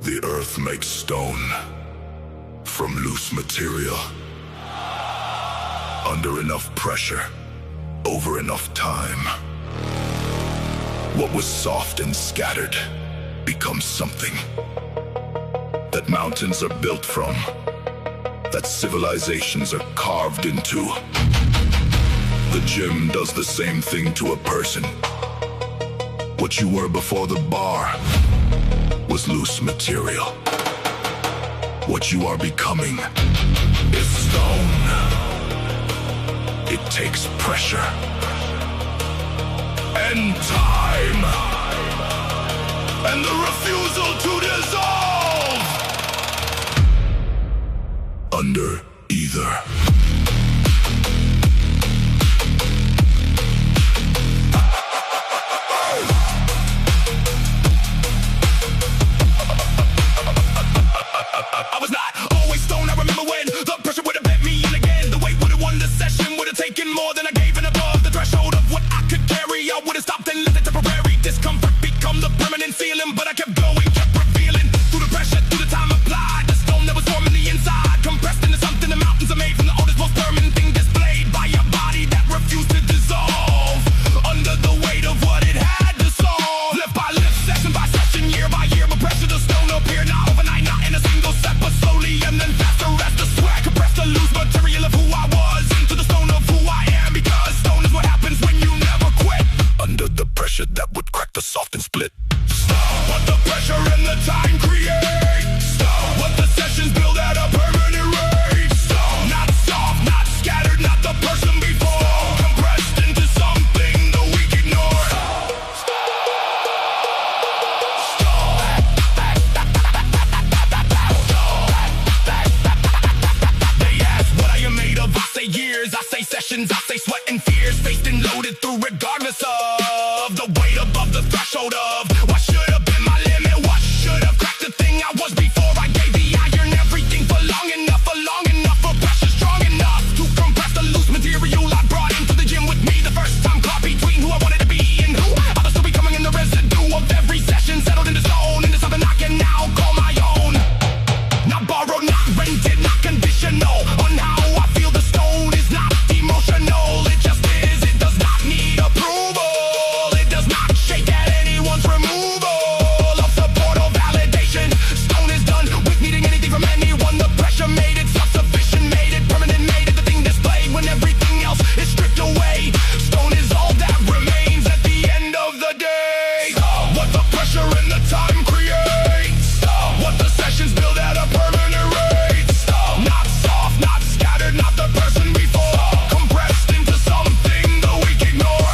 The earth makes stone from loose material. Under enough pressure, over enough time, what was soft and scattered becomes something that mountains are built from, that civilizations are carved into. The gym does the same thing to a person. What you were before the bar was loose material. What you are becoming is stone. It takes pressure and time and the refusal to dissolve under either. I was not always stoned. I remember when the pressure would have bent me in again. The weight would have won the session, would have taken more than I gave and above the threshold of what I could carry. I would have stopped and let the temporary discomfort become the permanent feeling. But I kept going, kept revealing through the pressure, through the time applied. The stone that was forming the inside, compressed into something the mountains are made from. The oldest, most permanent thing displayed by a body that refused to dissolve under the weight of what it had to solve. Lift by lift, session by session, year by year, but pressure the stone appear not overnight, not in a single step, but slowly and then faster as the sweat compressed the loose material of who I was into the stone of who I am. Because stone is what happens when you never quit Under the pressure that would crack the soft and split. Stop what the pressure and the time create. Stop what the sessions build at a permanent rate. Stop, not soft, not scattered, not the person before. Compressed into something the weak ignore. They ask what I am made of. I say years, I say sessions, I say sweat and fears, faced and loaded through regardless of the weight above the threshold of what should have been my limit, what should have cracked the thing I was before I gave the iron everything for long enough for pressure strong enough to compress the loose material I brought into the gym with me. The first time caught between who I wanted to be and who I was still becoming, in the residue of every session settled into stone, into something I can now call my own. Not borrowed, not rented, not conditional on how I feel. The stone is not emotional, it just is. It does not need approval, it does not shake at anyone's removal of support or validation. Stone is done with needing anything from anyone. The pressure made it self-sufficient, made it permanent, made it the thing displayed when everything else is stripped away. Stone is all that remains at the end of the day. Stop what the pressure and the time create. Stop what the sessions build at a permanent rate. Stop, not soft, not scattered, not the person before. Compressed into something the weak ignore.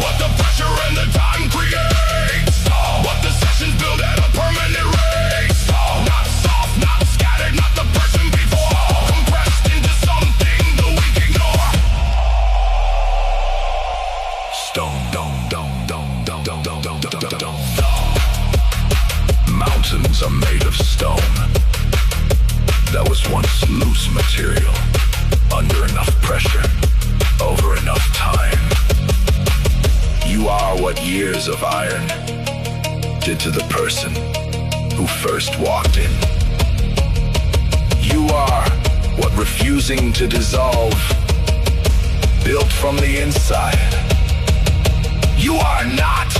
What the pressure and the time create. What the sessions build at a permanent rate. Not soft, not scattered, not the person before. Compressed into something the weak ignore. Stone, dome, dome, dome, dome, dome, dome, dome, dome, dome. Mountains are made of stone that was once loose material. Under enough pressure, over enough time. You are what years of iron did to the person who first walked in. You are what refusing to dissolve built from the inside. You are not